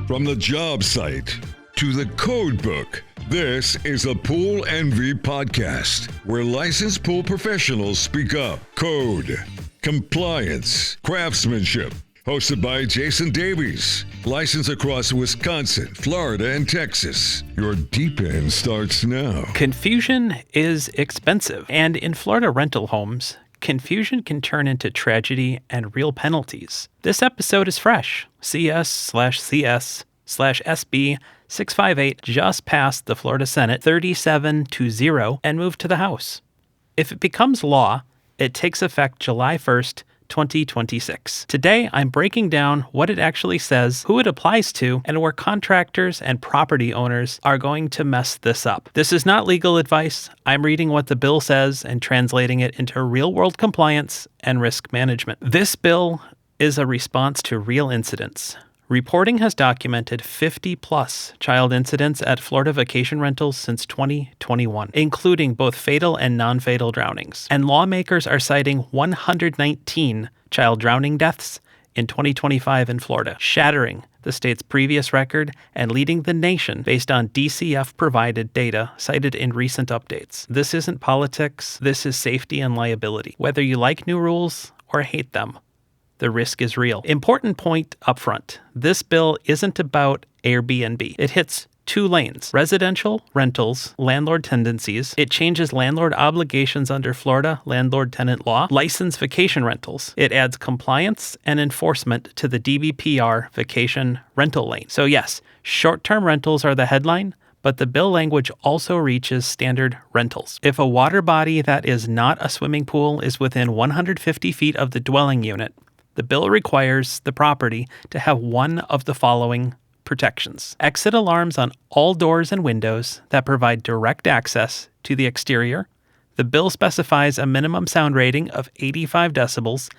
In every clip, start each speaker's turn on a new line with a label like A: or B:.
A: From the job site to the code book, this is a Pool Envy podcast, where licensed pool professionals speak up. Code, compliance, craftsmanship. Hosted by Jason Davies. Licensed across Wisconsin, Florida, and Texas. Your deep end starts now.
B: Confusion is expensive, and in Florida rental homes, confusion can turn into tragedy and real penalties. This episode is fresh. CS/CS/SB 658 just passed the Florida Senate 37-0 and moved to the House. If it becomes law, it takes effect July 1st, 2026. Today, I'm breaking down what it actually says, who it applies to, and where contractors and property owners are going to mess this up. This is not legal advice. I'm reading what the bill says and translating it into real-world compliance and risk management. This bill is a response to real incidents. Reporting has documented 50-plus child incidents at Florida vacation rentals since 2021, including both fatal and non-fatal drownings. And lawmakers are citing 119 child drowning deaths in 2025 in Florida, shattering the state's previous record and leading the nation based on DCF-provided data cited in recent updates. This isn't politics. This is safety and liability. Whether you like new rules or hate them, the risk is real. Important point up front. This bill isn't about Airbnb. It hits two lanes: residential rentals, landlord tendencies. It changes landlord obligations under Florida landlord-tenant law. Licensed vacation rentals. It adds compliance and enforcement to the DBPR vacation rental lane. So yes, short-term rentals are the headline, but the bill language also reaches standard rentals. If a water body that is not a swimming pool is within 150 feet of the dwelling unit, the bill requires the property to have one of the following protections: exit alarms on all doors and windows that provide direct access to the exterior. The bill specifies a minimum sound rating of 85 decibels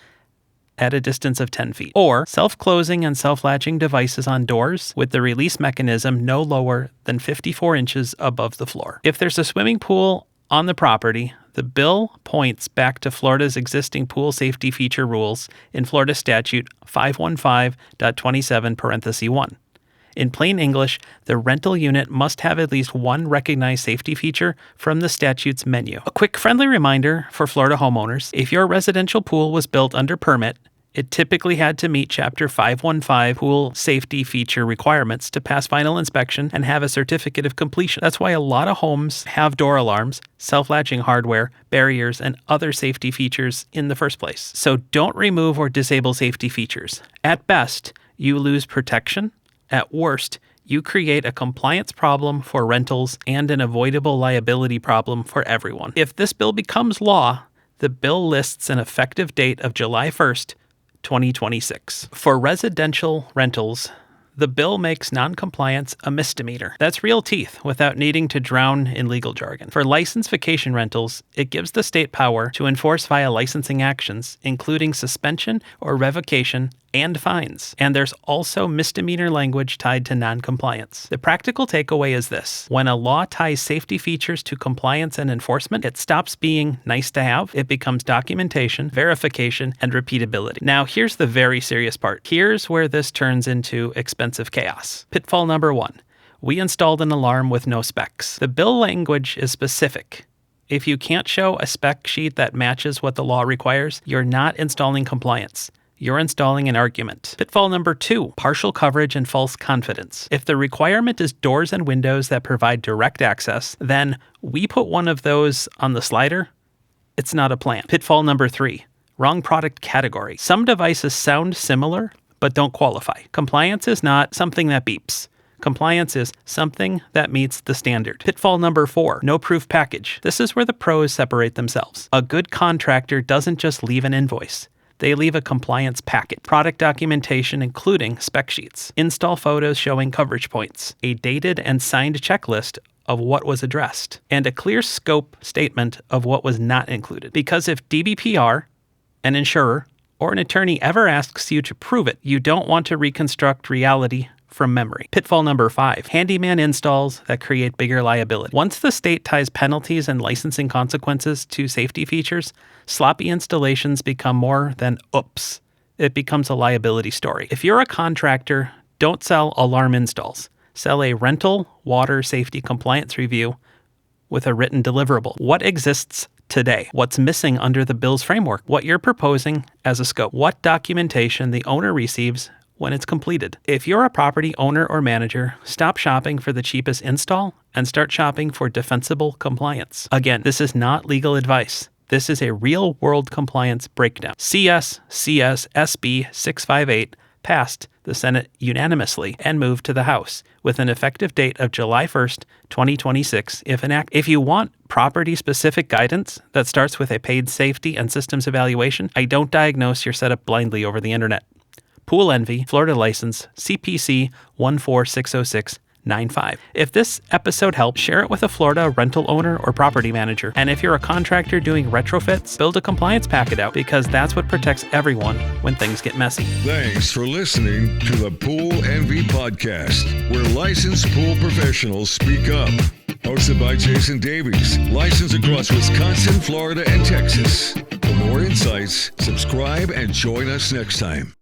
B: at a distance of 10 feet, or self-closing and self-latching devices on doors with the release mechanism no lower than 54 inches above the floor. If there's a swimming pool on the property, the bill points back to Florida's existing pool safety feature rules in Florida Statute 515.27(1). In plain English, the rental unit must have at least one recognized safety feature from the statute's menu. A quick friendly reminder for Florida homeowners: if your residential pool was built under permit, it typically had to meet Chapter 515 pool safety feature requirements to pass final inspection and have a certificate of completion. That's why a lot of homes have door alarms, self-latching hardware, barriers, and other safety features in the first place. So don't remove or disable safety features. At best, you lose protection. At worst, you create a compliance problem for rentals and an avoidable liability problem for everyone. If this bill becomes law, the bill lists an effective date of July 1st, 2026. For residential rentals, the bill makes non-compliance a misdemeanor. That's real teeth without needing to drown in legal jargon. For licensed vacation rentals, it gives the state power to enforce via licensing actions, including suspension or revocation and fines. And there's also misdemeanor language tied to non-compliance. The practical takeaway is this: when a law ties safety features to compliance and enforcement, it stops being nice to have. It becomes documentation, verification, and repeatability. Now, here's the very serious part. Here's where this turns into expensive chaos. Pitfall number 1. We installed an alarm with no specs. The bill language is specific. If you can't show a spec sheet that matches what the law requires, you're not installing compliance. You're installing an argument. Pitfall number 2, partial coverage and false confidence. If the requirement is doors and windows that provide direct access, then we put one of those on the slider. It's not a plan. Pitfall number 3, wrong product category. Some devices sound similar, but don't qualify. Compliance is not something that beeps. Compliance is something that meets the standard. Pitfall number 4, no proof package. This is where the pros separate themselves. A good contractor doesn't just leave an invoice. They leave a compliance packet, product documentation including spec sheets, install photos showing coverage points, a dated and signed checklist of what was addressed, and a clear scope statement of what was not included. Because if DBPR, an insurer, or an attorney ever asks you to prove it, you don't want to reconstruct reality from memory. Pitfall number 5, handyman installs that create bigger liability. Once the state ties penalties and licensing consequences to safety features, sloppy installations become more than oops. It becomes a liability story. If you're a contractor Don't sell alarm installs. Sell a rental water safety compliance review with a written deliverable. What exists today? What's missing under the bill's framework? What you're proposing as a scope? What documentation the owner receives when it's completed? If you're a property owner or manager, stop shopping for the cheapest install and start shopping for defensible compliance. Again, this is not legal advice. This is a real-world compliance breakdown. SB 658 passed the Senate unanimously and moved to the House with an effective date of July 1st, 2026, if enacted. If you want property-specific guidance that starts with a paid safety and systems evaluation, I don't diagnose your setup blindly over the internet. Pool Envy, Florida license, CPC 1460695. If this episode helped, share it with a Florida rental owner or property manager. And if you're a contractor doing retrofits, build a compliance packet out, because that's what protects everyone when things get messy.
A: Thanks for listening to the Pool Envy Podcast, where licensed pool professionals speak up. Hosted by Jason Davies, licensed across Wisconsin, Florida, and Texas. For more insights, subscribe and join us next time.